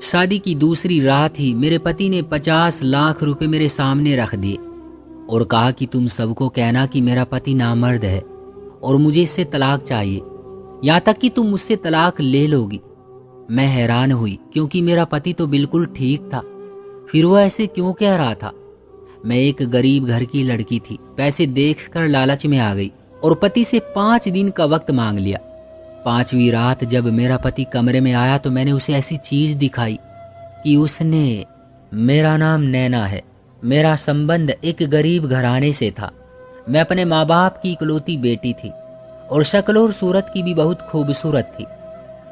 शादी की दूसरी रात ही मेरे पति ने 50 लाख रुपए मेरे सामने रख दिए और कहा कि तुम सबको कहना कि मेरा पति नामर्द है और मुझे इससे तलाक चाहिए, यहाँ तक कि तुम मुझसे तलाक ले लोगी। मैं हैरान हुई क्योंकि मेरा पति तो बिल्कुल ठीक था, फिर वो ऐसे क्यों कह रहा था। मैं एक गरीब घर की लड़की थी, पैसे देखकर लालच में आ गई और पति से 5 दिन का वक्त मांग लिया। 5वीं रात जब मेरा पति कमरे में आया तो मैंने उसे ऐसी चीज दिखाई कि उसने, मेरा नाम नैना है, मेरा संबंध एक गरीब घराने से था, मैं अपने माँ बाप की इकलौती बेटी थी और शक्ल और सूरत की भी बहुत खूबसूरत थी।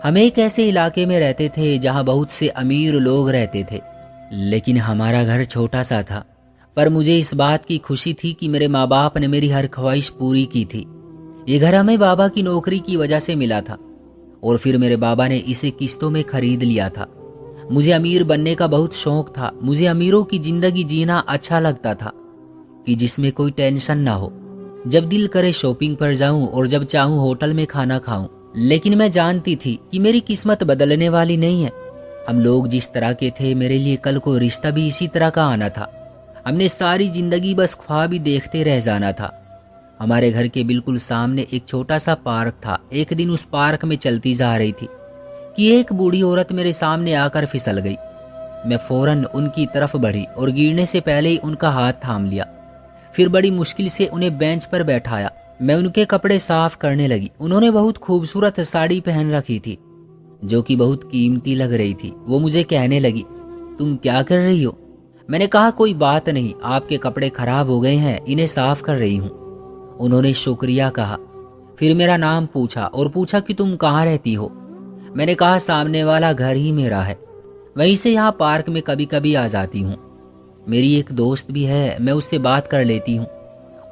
हम एक ऐसे इलाके में रहते थे जहाँ बहुत से अमीर लोग रहते थे, लेकिन हमारा घर छोटा सा था। पर मुझे इस बात की खुशी थी कि मेरे माँ बाप ने मेरी हर ख्वाहिश पूरी की थी। ये घर हमें बाबा की नौकरी की वजह से मिला था और फिर मेरे बाबा ने इसे किस्तों में खरीद लिया था। मुझे अमीर बनने का बहुत शौक था। मुझे अमीरों की जिंदगी जीना अच्छा लगता था कि जिसमें कोई टेंशन ना हो, जब दिल करे शॉपिंग पर जाऊं और जब चाहूं होटल में खाना खाऊं। लेकिन मैं जानती थी कि मेरी किस्मत बदलने वाली नहीं है। हम लोग जिस तरह के थे, मेरे लिए कल को रिश्ता भी इसी तरह का आना था। हमने सारी जिंदगी बस ख्वाब ही देखते रह जाना था। हमारे घर के बिल्कुल सामने एक छोटा सा पार्क था। एक दिन उस पार्क में चलती जा रही थी कि एक बूढ़ी औरत मेरे सामने आकर फिसल गई। मैं फौरन उनकी तरफ बढ़ी और गिरने से पहले ही उनका हाथ थाम लिया। फिर बड़ी मुश्किल से उन्हें बेंच पर बैठाया। मैं उनके कपड़े साफ करने लगी। उन्होंने बहुत खूबसूरत साड़ी पहन रखी थी जो कि बहुत कीमती लग रही थी। वो मुझे कहने लगी, तुम क्या कर रही हो? मैंने कहा, कोई बात नहीं, आपके कपड़े खराब हो गए हैं, इन्हें साफ कर रही हूँ। उन्होंने शुक्रिया कहा। फिर मेरा नाम पूछा और पूछा कि तुम कहाँ रहती हो? मैंने कहा, सामने वाला घर ही मेरा है, वहीं से यहाँ पार्क में कभी कभी आ जाती हूँ। मेरी एक दोस्त भी है, मैं उससे बात कर लेती हूँ।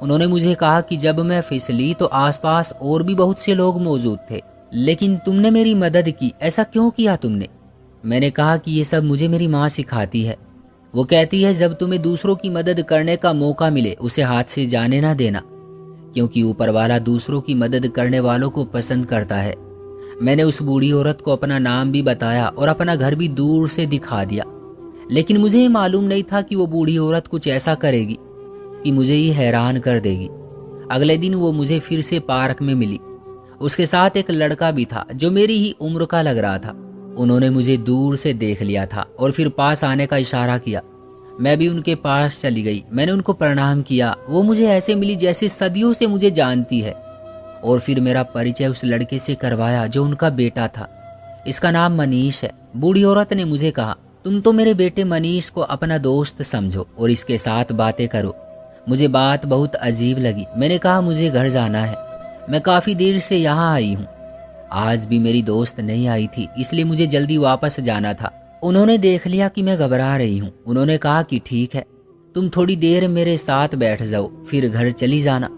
उन्होंने मुझे कहा कि जब मैं फिसली तो आसपास और भी बहुत से लोग मौजूद थे, लेकिन तुमने मेरी मदद की, ऐसा क्यों किया तुमने? मैंने कहा कि ये सब मुझे मेरी माँ सिखाती है। वो कहती है जब तुम्हें दूसरों की मदद करने का मौका मिले उसे हाथ से जाने ना देना, क्योंकि ऊपर वाला दूसरों की मदद करने वालों को पसंद करता है। मैंने उस बूढ़ी औरत को अपना नाम भी बताया और अपना घर भी दूर से दिखा दिया, लेकिन मुझे मालूम नहीं था कि वो बूढ़ी औरत कुछ ऐसा करेगी कि मुझे ही हैरान कर देगी। अगले दिन वो मुझे फिर से पार्क में मिली। उसके साथ एक लड़का भी था जो मेरी ही उम्र का लग रहा था। उन्होंने मुझे दूर से देख लिया था और फिर पास आने का इशारा किया। मैं भी उनके पास चली गई। मैंने उनको प्रणाम किया। वो मुझे ऐसे मिली जैसे सदियों से मुझे जानती है और फिर मेरा परिचय उस लड़के से करवाया जो उनका बेटा था। इसका नाम मनीष है। बूढ़ी औरत ने मुझे कहा, तुम तो मेरे बेटे मनीष को अपना दोस्त समझो और इसके साथ बातें करो। मुझे बात बहुत अजीब लगी। मैंने कहा, मुझे घर जाना है, मैं काफ़ी देर से यहाँ आई हूँ। आज भी मेरी दोस्त नहीं आई थी, इसलिए मुझे जल्दी वापस जाना था। उन्होंने देख लिया कि मैं घबरा रही हूँ। उन्होंने कहा कि ठीक है, तुम थोड़ी देर मेरे साथ बैठ जाओ, फिर घर चली जाना।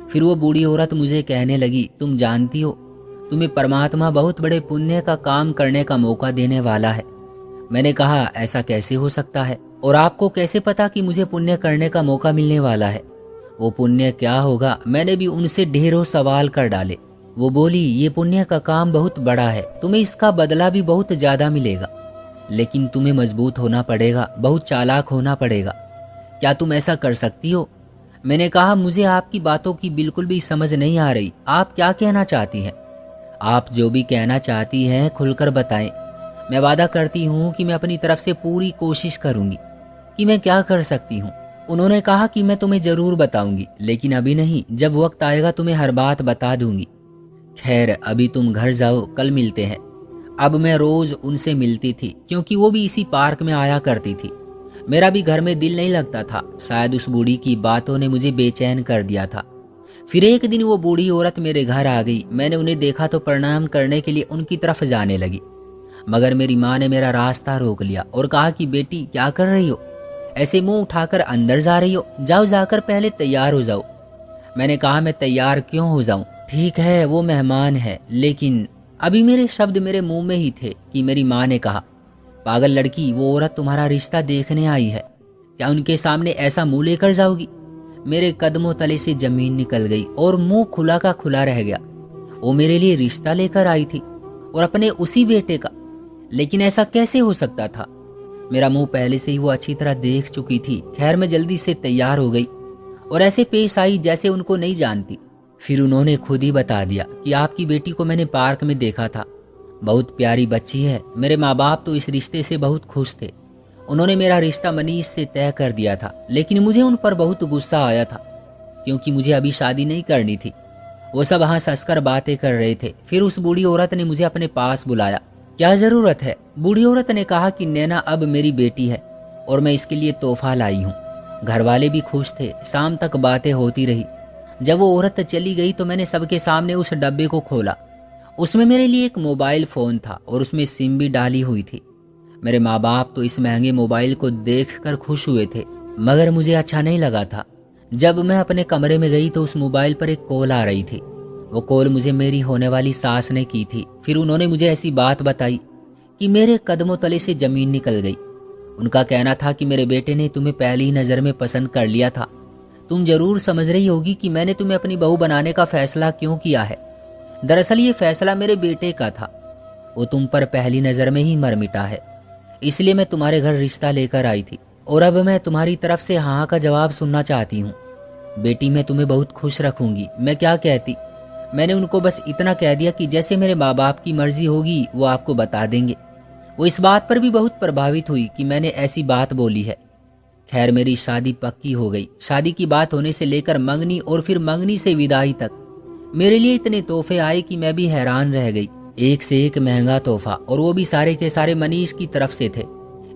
फिर वो बूढ़ी औरत मुझे कहने लगी, तुम जानती हो, तुम्हें परमात्मा बहुत बड़े पुण्य का काम करने का मौका देने वाला है। मैंने कहा, ऐसा कैसे हो सकता है और आपको कैसे पता कि मुझे पुण्य करने का मौका मिलने वाला है? वो पुण्य क्या होगा? मैंने भी उनसे ढेरों सवाल कर डाले। वो बोली, ये पुण्य का काम बहुत बड़ा है, तुम्हें इसका बदला भी बहुत ज्यादा मिलेगा, लेकिन तुम्हें मजबूत होना पड़ेगा, बहुत चालाक होना पड़ेगा। क्या तुम ऐसा कर सकती हो? मैंने कहा, मुझे आपकी बातों की बिल्कुल भी समझ नहीं आ रही। आप क्या कहना चाहती हैं? आप जो भी कहना चाहती हैं खुलकर बताएं। मैं वादा करती हूँ कि मैं अपनी तरफ से पूरी कोशिश करूंगी कि मैं क्या कर सकती हूँ। उन्होंने कहा कि मैं तुम्हें जरूर बताऊंगी, लेकिन अभी नहीं, जब वक्त आएगा तुम्हें हर बात बता दूंगी। खैर, अभी तुम घर जाओ, कल मिलते हैं। अब मैं रोज उनसे मिलती थी क्योंकि वो भी इसी पार्क में आया करती थी। मेरा भी घर में दिल नहीं लगता था। शायद उस बूढ़ी की बातों ने मुझे बेचैन कर दिया था। फिर एक दिन वो बूढ़ी औरत मेरे घर आ गई। मैंने उन्हें देखा तो प्रणाम करने के लिए उनकी तरफ जाने लगी, मगर मेरी माँ ने मेरा रास्ता रोक लिया और कहा कि बेटी, क्या कर रही हो? ऐसे मुंह उठाकर अंदर जा रही हो? जाओ, जाकर पहले तैयार हो जाओ। मैंने कहा, मैं तैयार क्यों हो जाऊं? ठीक है, वो मेहमान है। लेकिन अभी मेरे शब्द मेरे मुंह में ही थे कि मेरी माँ ने कहा, पागल लड़की, वो औरत तुम्हारा रिश्ता देखने आई है, क्या उनके सामने ऐसा मुंह लेकर जाओगी? मेरे कदमों तले से जमीन निकल गई और मुंह खुला का खुला रह गया। वो मेरे लिए रिश्ता लेकर आई थी और अपने उसी बेटे का। लेकिन ऐसा कैसे हो सकता था? मेरा मुंह पहले से ही वो अच्छी तरह देख चुकी थी। खैर, मैं जल्दी से तैयार हो गई और ऐसे पेश आई जैसे उनको नहीं जानती। फिर उन्होंने खुद ही बता दिया कि आपकी बेटी को मैंने पार्क में देखा था, बहुत प्यारी बच्ची है। मेरे माँ बाप तो इस रिश्ते से बहुत खुश थे। उन्होंने मेरा रिश्ता मनीष से तय कर दिया था, लेकिन मुझे उन पर बहुत गुस्सा आया था क्योंकि मुझे अभी शादी नहीं करनी थी। वो सब हंस हंसकर बातें कर रहे थे। फिर उस बूढ़ी औरत ने मुझे अपने पास बुलाया। क्या जरूरत है? बूढ़ी औरत ने कहा कि नैना अब मेरी बेटी है और मैं इसके लिए तोहफा लाई हूँ। घर वाले भी खुश थे। शाम तक बातें होती रही। जब वो औरत चली गई तो मैंने सबके सामने उस डब्बे को खोला। उसमें मेरे लिए एक मोबाइल फ़ोन था और उसमें सिम भी डाली हुई थी। मेरे माँ बाप तो इस महंगे मोबाइल को देखकर खुश हुए थे, मगर मुझे अच्छा नहीं लगा था। जब मैं अपने कमरे में गई तो उस मोबाइल पर एक कॉल आ रही थी। वो कॉल मुझे मेरी होने वाली सास ने की थी। फिर उन्होंने मुझे ऐसी बात बताई कि मेरे कदमों तले से जमीन निकल गई। उनका कहना था कि मेरे बेटे ने तुम्हें पहली नज़र में पसंद कर लिया था। तुम जरूर समझ रही होगी कि मैंने तुम्हें अपनी बहू बनाने का फैसला क्यों किया है। दरअसल ये फैसला मेरे बेटे का था। वो तुम पर पहली नज़र में ही मर मिटा है, इसलिए मैं तुम्हारे घर रिश्ता लेकर आई थी और अब मैं तुम्हारी तरफ से हाँ का जवाब सुनना चाहती हूँ। बेटी, मैं तुम्हें बहुत खुश रखूंगी। मैं क्या कहती, मैंने उनको बस इतना कह दिया कि जैसे मेरे माँ बाप की मर्जी होगी वो आपको बता देंगे। वो इस बात पर भी बहुत प्रभावित हुई कि मैंने ऐसी बात बोली है। खैर, मेरी शादी पक्की हो गई। शादी की बात होने से लेकर मंगनी और फिर मंगनी से विदाई तक मेरे लिए इतने तोहफे आए कि मैं भी हैरान रह गई। एक से एक महंगा तोहफा, और वो भी सारे के सारे मनीष की तरफ से थे।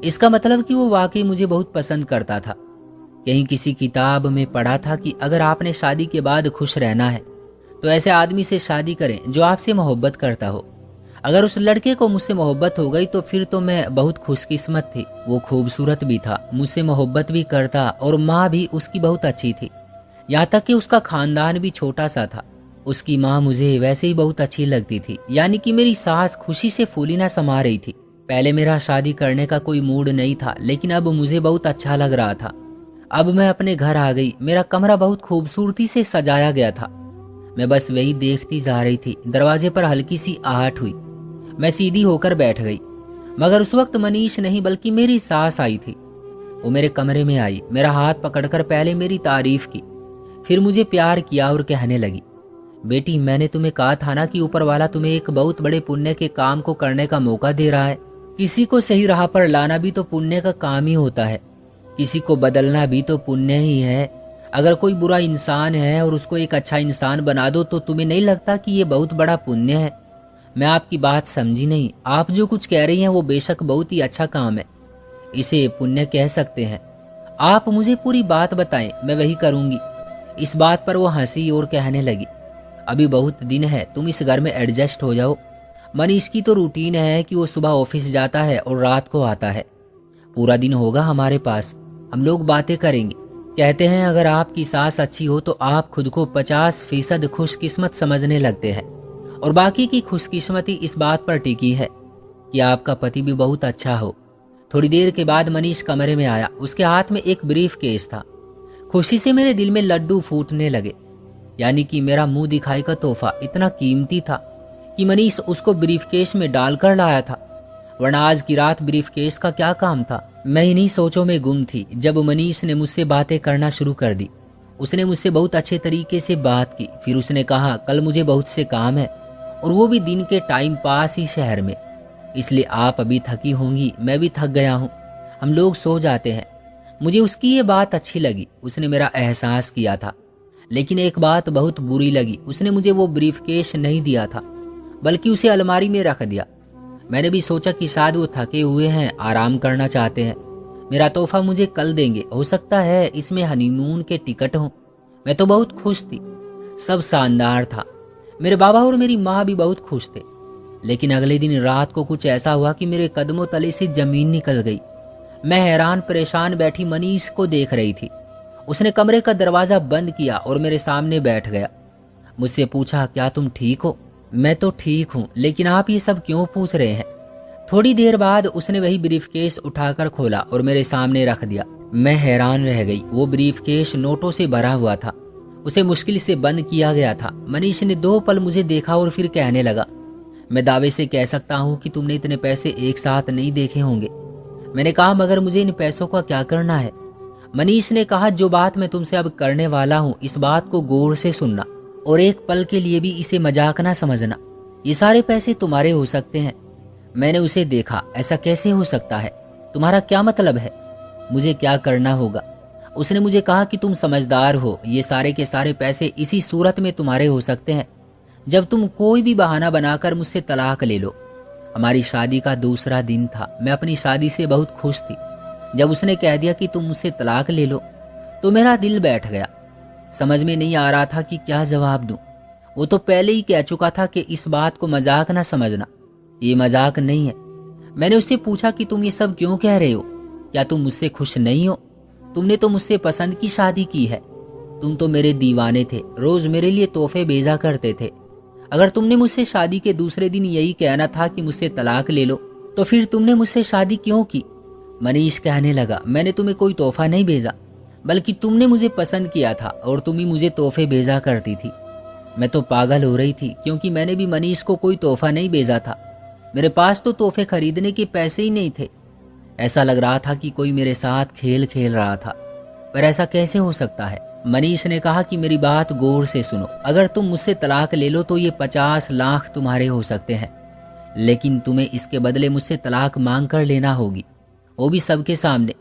इसका मतलब कि वो वाकई मुझे बहुत पसंद करता था। कहीं किसी किताब में पढ़ा था कि अगर आपने शादी के बाद खुश रहना है तो ऐसे आदमी से शादी करें जो आपसे मोहब्बत करता हो। अगर उस लड़के को मुझसे मोहब्बत हो गई तो फिर तो मैं बहुत खुशकिस्मत थी। वो खूबसूरत भी था, मुझसे मोहब्बत भी करता और माँ भी उसकी बहुत अच्छी थी। यहाँ तक कि उसका खानदान भी छोटा सा था। उसकी माँ मुझे वैसे ही बहुत अच्छी लगती थी, यानी कि मेरी सास खुशी से फूली ना समा रही थी। पहले मेरा शादी करने का कोई मूड नहीं था, लेकिन अब मुझे बहुत अच्छा लग रहा था। अब मैं अपने घर आ गई। मेरा कमरा बहुत खूबसूरती से सजाया गया था। मैं बस वही देखती जा रही थी। दरवाजे पर हल्की सी आहट हुई। मैं सीधी होकर बैठ गई, मगर उस वक्त मनीष नहीं बल्कि मेरी सास आई थी। वो मेरे कमरे में आई, मेरा हाथ पकड़कर पहले मेरी तारीफ की, फिर मुझे प्यार किया और कहने लगी, बेटी, मैंने तुम्हें कहा था ना कि ऊपर वाला तुम्हें एक बहुत बड़े पुण्य के काम को करने का मौका दे रहा है। किसी को सही राह पर लाना भी तो पुण्य का काम ही होता है। किसी को बदलना भी तो पुण्य ही है। अगर कोई बुरा इंसान है और उसको एक अच्छा इंसान बना दो तो तुम्हें नहीं लगता कि ये बहुत बड़ा पुण्य है? मैं आपकी बात समझी नहीं। आप जो कुछ कह रही हैं वो बेशक बहुत ही अच्छा काम है, इसे पुण्य कह सकते हैं। आप मुझे पूरी बात बताएं, मैं वही करूंगी। इस बात पर वो हंसी और कहने लगी, अभी बहुत दिन है, तुम इस घर में एडजस्ट हो जाओ। मनीष की तो रूटीन है कि वो सुबह ऑफिस जाता है और रात को आता है। पूरा दिन होगा हमारे पास, हम लोग बातें करेंगे। कहते हैं अगर आपकी सास अच्छी हो तो आप खुद को 50% खुशकिस्मत समझने लगते हैं, और बाकी की खुशकिस्मती इस बात पर टिकी है कि आपका पति भी बहुत अच्छा हो। थोड़ी देर के बाद मनीष कमरे में आया। उसके हाथ में एक ब्रीफ केस था। खुशी से मेरे दिल में लड्डू फूटने लगे, यानी कि मेरा मुंह दिखाई का तोहफा इतना कीमती था कि मनीष उसको ब्रीफकेस में डालकर लाया था, वरना आज की रात ब्रीफकेस का क्या काम था। मैं इन्हीं सोचों में गुम थी जब मनीष ने मुझसे बातें करना शुरू कर दी। उसने मुझसे बहुत अच्छे तरीके से बात की। फिर उसने कहा, कल मुझे बहुत से काम है और वो भी दिन के टाइम पास ही शहर में, इसलिए आप अभी थकी होंगी, मैं भी थक गया हूँ, हम लोग सो जाते हैं। मुझे उसकी ये बात अच्छी लगी, उसने मेरा एहसास किया था। लेकिन एक बात बहुत बुरी लगी, उसने मुझे वो ब्रीफकेस नहीं दिया था, बल्कि उसे अलमारी में रख दिया। मैंने भी सोचा कि शायद वो थके हुए हैं, आराम करना चाहते हैं। मेरा तोहफा मुझे कल देंगे, हो सकता है इसमें हनीमून के टिकट हों। मैं तो बहुत खुश थी, सब शानदार था। मेरे बाबा और मेरी माँ भी बहुत खुश थे। लेकिन अगले दिन रात को कुछ ऐसा हुआ कि मेरे कदमों तले से जमीन निकल गई। मैं हैरान परेशान बैठी मनीष को देख रही थी। उसने कमरे का दरवाजा बंद किया और मेरे सामने बैठ गया। मुझसे पूछा, क्या तुम ठीक हो? मैं तो ठीक हूँ, लेकिन आप ये सब क्यों पूछ रहे हैं? थोड़ी देर बाद उसने वही ब्रीफकेस उठाकर खोला और मेरे सामने रख दिया। मैं हैरान रह गई। वो ब्रीफकेस नोटों से भरा हुआ था, उसे मुश्किल से बंद किया गया था। मनीष ने 2 पल मुझे देखा और फिर कहने लगा, मैं दावे से कह सकता हूँ कि तुमने इतने पैसे एक साथ नहीं देखे होंगे। मैंने कहा मगर मुझे इन पैसों का क्या करना है। मनीष ने कहा जो बात मैं तुमसे अब करने वाला हूँ इस बात को गौर से सुनना और एक पल के लिए भी इसे मजाक ना समझना। ये सारे पैसे तुम्हारे हो सकते हैं। मैंने उसे देखा, ऐसा कैसे हो सकता है? तुम्हारा क्या मतलब है? मुझे क्या करना होगा? उसने मुझे कहा कि तुम समझदार हो, ये सारे के सारे पैसे इसी सूरत में तुम्हारे हो सकते हैं जब तुम कोई भी बहाना बनाकर मुझसे तलाक ले लो। हमारी शादी का दूसरा दिन था। मैं अपनी शादी से बहुत खुश थी। जब उसने कह दिया कि तुम मुझसे तलाक ले लो तो मेरा दिल बैठ गया। समझ में नहीं आ रहा था कि क्या जवाब दूं। वो तो पहले ही कह चुका था कि इस बात को मजाक ना समझना, ये मजाक नहीं है। मैंने उससे पूछा कि तुम ये सब क्यों कह रहे हो? क्या तुम मुझसे खुश नहीं हो? तुमने तो मुझसे पसंद की शादी की है। तुम तो मेरे दीवाने थे, रोज मेरे लिए तोहफे भेजा करते थे। अगर तुमने मुझसे शादी के दूसरे दिन यही कहना था कि मुझसे तलाक ले लो तो फिर तुमने मुझसे शादी क्यों की? मनीष कहने लगा, मैंने तुम्हें कोई तोहफा नहीं भेजा, बल्कि तुमने मुझे पसंद किया था और तुम ही मुझे तोहफे भेजा करती थी। मैं तो पागल हो रही थी क्योंकि मैंने भी मनीष को कोई तोहफा नहीं भेजा था। मेरे पास तो तोहफे खरीदने के पैसे ही नहीं थे। ऐसा लग रहा था कि कोई मेरे साथ खेल खेल रहा था, पर ऐसा कैसे हो सकता है? मनीष ने कहा कि मेरी बात गौर से सुनो। अगर तुम मुझसे तलाक ले लो तो ये 50 लाख तुम्हारे हो सकते हैं, लेकिन तुम्हें इसके बदले मुझसे तलाक मांग कर लेना होगी, वो भी सबके सामने।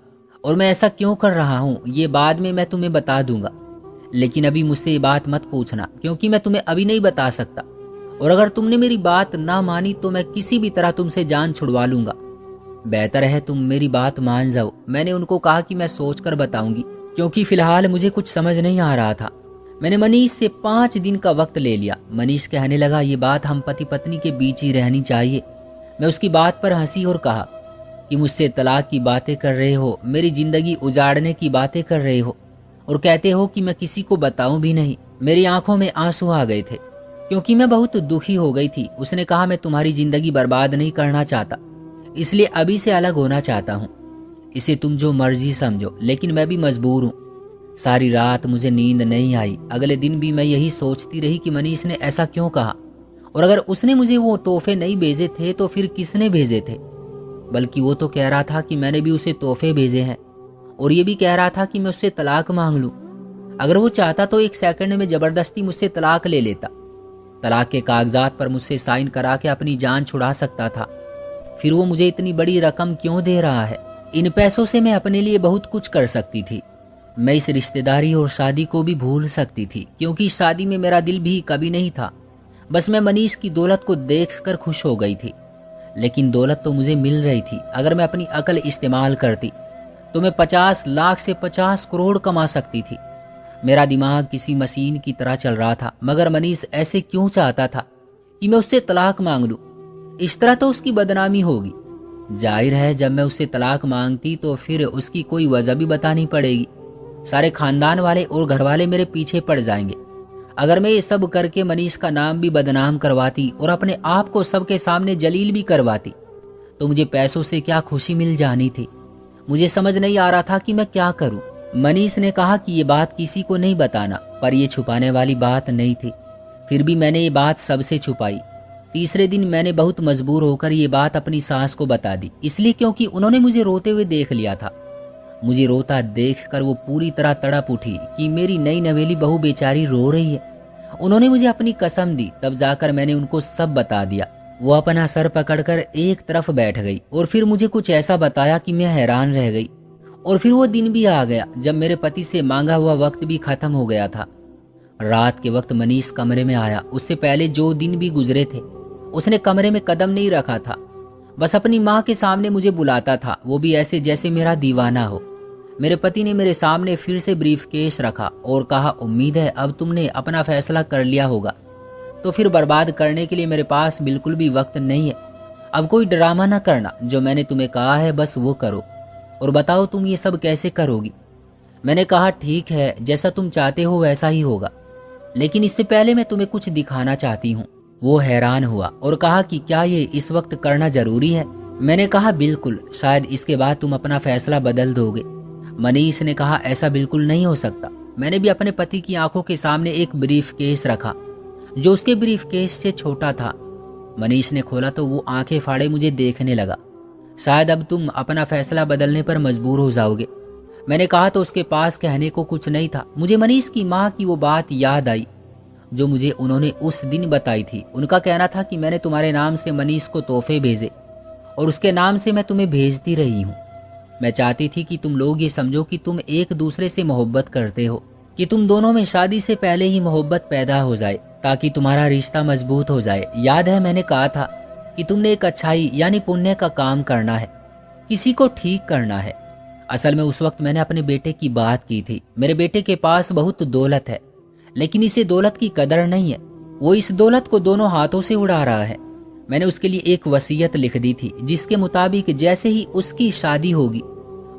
और मैं ऐसा क्यों कर रहा हूँ ये बाद में मैं तुम्हें बता दूंगा, लेकिन अभी मुझसे ये बात मत पूछना क्योंकि मैं तुम्हें अभी नहीं बता सकता। और अगर तुमने मेरी बात ना मानी तो मैं किसी भी तरह तुमसे जान छुड़वा लूंगा। बेहतर है तुम मेरी बात मान जाओ। मैंने उनको कहा कि मैं सोच कर बताऊंगी क्योंकि फिलहाल मुझे कुछ समझ नहीं आ रहा था। मैंने मनीष से 5 दिन का वक्त ले लिया। मनीष कहने लगा, ये बात हम पति पत्नी के बीच ही रहनी चाहिए। मैं उसकी बात पर हंसी और कहा कि मुझसे तलाक की बातें कर रहे हो, मेरी जिंदगी उजाड़ने की बातें कर रहे हो और कहते हो कि मैं किसी को बताऊं भी नहीं। मेरी आंखों में आंसू आ गए थे क्योंकि मैं बहुत दुखी हो गई थी। उसने कहा, मैं तुम्हारी जिंदगी बर्बाद नहीं करना चाहता, इसलिए अभी से अलग होना चाहता हूँ। इसे तुम जो मर्जी समझो, लेकिन मैं भी मजबूर हूँ। सारी रात मुझे नींद नहीं आई। अगले दिन भी मैं यही सोचती रही कि मनीष ने ऐसा क्यों कहा, और अगर उसने मुझे वो तोहफे नहीं भेजे थे तो फिर किसने भेजे थे? बल्कि वो तो कह रहा था कि मैंने भी उसे तोहफे भेजे हैं और ये भी कह रहा था कि मैं उससे तलाक मांग लूं। अगर वो चाहता तो 1 सेकंड में जबरदस्ती मुझसे तलाक ले लेता। तलाक के कागजात पर मुझसे साइन करा के अपनी जान छुड़ा सकता था। फिर वो मुझे इतनी बड़ी रकम क्यों दे रहा है? इन पैसों से मैं अपने लिए बहुत कुछ कर सकती थी। मैं इस रिश्तेदारी और शादी को भी भूल सकती थी क्योंकि इस शादी में मेरा दिल भी कभी नहीं था। बस मैं मनीष की दौलत को देखकर खुश हो गई थी। लेकिन दौलत तो मुझे मिल रही थी। अगर मैं अपनी अकल इस्तेमाल करती तो मैं 50 लाख से 50 करोड़ कमा सकती थी। मेरा दिमाग किसी मशीन की तरह चल रहा था। मगर मनीष ऐसे क्यों चाहता था कि मैं उससे तलाक मांग लूं? इस तरह तो उसकी बदनामी होगी। जाहिर है जब मैं उससे तलाक मांगती तो फिर उसकी कोई वजह भी बतानी पड़ेगी। सारे खानदान वाले और घर वाले मेरे पीछे पड़ जाएंगे। अगर मैं ये सब करके मनीष का नाम भी बदनाम करवाती और अपने आप को सबके सामने जलील भी करवाती तो मुझे पैसों से क्या खुशी मिल जानी थी? मुझे समझ नहीं आ रहा था कि मैं क्या करूं। मनीष ने कहा कि ये बात किसी को नहीं बताना, पर यह छुपाने वाली बात नहीं थी। फिर भी मैंने ये बात सबसे छुपाई। तीसरे दिन मैंने बहुत मजबूर होकर ये बात अपनी सास को बता दी, इसलिए क्योंकि उन्होंने मुझे रोते हुए देख लिया था। मुझे रोता देखकर वो पूरी तरह तड़प उठी कि मेरी नई नवेली बहू बेचारी रो रही है। उन्होंने मुझे अपनी कसम दी, तब जाकर मैंने उनको सब बता दिया। वो अपना सर पकड़कर एक तरफ बैठ गई और फिर मुझे कुछ ऐसा बताया कि मैं हैरान रह गई। और फिर वो दिन भी आ गया जब मेरे पति से मांगा हुआ वक्त भी खत्म हो गया था। रात के वक्त मनीष कमरे में आया। उससे पहले जो दिन भी गुजरे थे उसने कमरे में कदम नहीं रखा था। बस अपनी माँ के सामने मुझे बुलाता था, वो भी ऐसे जैसे मेरा दीवाना हो। मेरे पति ने मेरे सामने फिर से ब्रीफकेस रखा और कहा, उम्मीद है अब तुमने अपना फैसला कर लिया होगा, तो फिर बर्बाद करने के लिए मेरे पास बिल्कुल भी वक्त नहीं है। अब कोई ड्रामा ना करना, जो मैंने तुम्हें कहा है बस वो करो और बताओ तुम ये सब कैसे करोगी। मैंने कहा, ठीक है, जैसा तुम चाहते हो वैसा ही होगा, लेकिन इससे पहले मैं तुम्हें कुछ दिखाना चाहती हूँ। वो हैरान हुआ और कहा कि क्या ये इस वक्त करना जरूरी है? मैंने कहा, बिल्कुल, शायद इसके बाद तुम अपना फैसला बदल दोगे। मनीष ने कहा, ऐसा बिल्कुल नहीं हो सकता। मैंने भी अपने पति की आंखों के सामने एक ब्रीफकेस रखा जो उसके ब्रीफकेस से छोटा था। मनीष ने खोला तो वो आंखें फाड़े मुझे देखने लगा। शायद अब तुम अपना फैसला बदलने पर मजबूर हो जाओगे। मैंने कहा तो उसके पास कहने को कुछ नहीं था। मुझे मनीष की माँ की वो बात याद आई जो मुझे उन्होंने उस दिन बताई थी। उनका कहना था कि मैंने तुम्हारे नाम से मनीष को तोहफे भेजे और उसके नाम से मैं तुम्हें भेजती रही हूँ। मैं चाहती थी कि तुम लोग ये समझो कि तुम एक दूसरे से मोहब्बत करते हो, कि तुम दोनों में शादी से पहले ही मोहब्बत पैदा हो जाए ताकि तुम्हारा रिश्ता मजबूत हो जाए। याद है मैंने कहा था कि तुमने एक अच्छाई यानी पुण्य का काम करना है, किसी को ठीक करना है। असल में उस वक्त मैंने अपने बेटे की बात की थी। मेरे बेटे के पास बहुत दौलत है, लेकिन इसे दौलत की कदर नहीं है। वो इस दौलत को दोनों हाथों से उड़ा रहा है। मैंने उसके लिए एक वसीयत लिख दी थी जिसके मुताबिक जैसे ही उसकी शादी होगी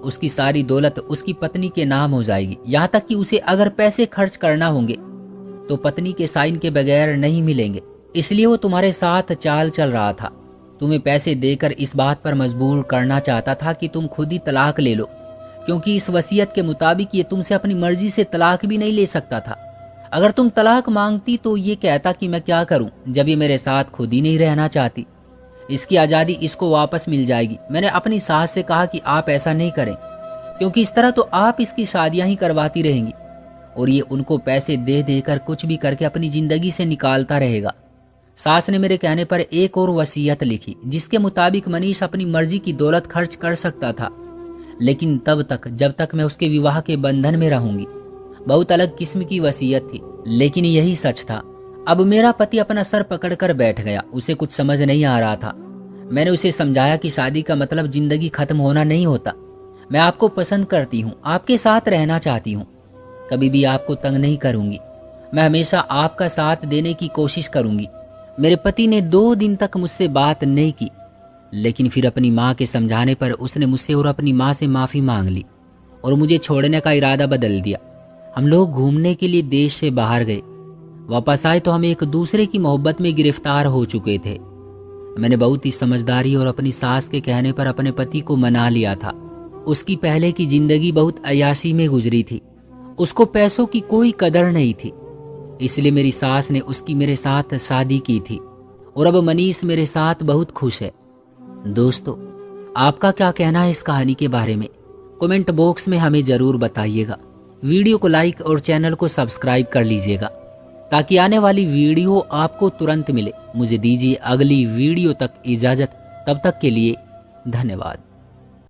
उसकी सारी दौलत उसकी पत्नी के नाम हो जाएगी। यहाँ तक कि उसे अगर पैसे खर्च करना होंगे तो पत्नी के साइन के बगैर नहीं मिलेंगे। इसलिए वो तुम्हारे साथ चाल चल रहा था। तुम्हें पैसे देकर इस बात पर मजबूर करना चाहता था कि तुम खुद ही तलाक ले लो, क्योंकि इस वसीयत के मुताबिक ये तुमसे अपनी मर्जी से तलाक भी नहीं ले सकता था। अगर तुम तलाक मांगती तो ये कहता कि मैं क्या करूं जब ये मेरे साथ खुद ही नहीं रहना चाहती। इसकी आज़ादी इसको वापस मिल जाएगी। मैंने अपनी सास से कहा कि आप ऐसा नहीं करें, क्योंकि इस तरह तो आप इसकी शादियां ही करवाती रहेंगी और ये उनको पैसे दे देकर कुछ भी करके अपनी जिंदगी से निकालता रहेगा। सास ने मेरे कहने पर एक और वसीयत लिखी जिसके मुताबिक मनीष अपनी मर्जी की दौलत खर्च कर सकता था, लेकिन तब तक जब तक मैं उसके विवाह के बंधन में रहूंगी। बहुत अलग किस्म की वसीयत थी, लेकिन यही सच था। अब मेरा पति अपना सर पकड़कर बैठ गया। उसे कुछ समझ नहीं आ रहा था। मैंने उसे समझाया कि शादी का मतलब जिंदगी खत्म होना नहीं होता। मैं आपको पसंद करती हूँ, आपके साथ रहना चाहती हूँ, कभी भी आपको तंग नहीं करूंगी। मैं हमेशा आपका साथ देने की कोशिश करूंगी। मेरे पति ने 2 दिन तक मुझसे बात नहीं की, लेकिन फिर अपनी माँ के समझाने पर उसने मुझसे और अपनी माँ से माफ़ी मांग ली और मुझे छोड़ने का इरादा बदल दिया। हम लोग घूमने के लिए देश से बाहर गए। वापस आए तो हम एक दूसरे की मोहब्बत में गिरफ्तार हो चुके थे। मैंने बहुत ही समझदारी और अपनी सास के कहने पर अपने पति को मना लिया था। उसकी पहले की जिंदगी बहुत अय्याशी में गुजरी थी। उसको पैसों की कोई कदर नहीं थी, इसलिए मेरी सास ने उसकी मेरे साथ शादी की थी और अब मनीष मेरे साथ बहुत खुश है। दोस्तों, आपका क्या कहना है इस कहानी के बारे में? कमेंट बॉक्स में हमें जरूर बताइएगा। वीडियो को लाइक और चैनल को सब्सक्राइब कर लीजिएगा ताकि आने वाली वीडियो आपको तुरंत मिले। मुझे दीजिए अगली वीडियो तक इजाजत। तब तक के लिए धन्यवाद।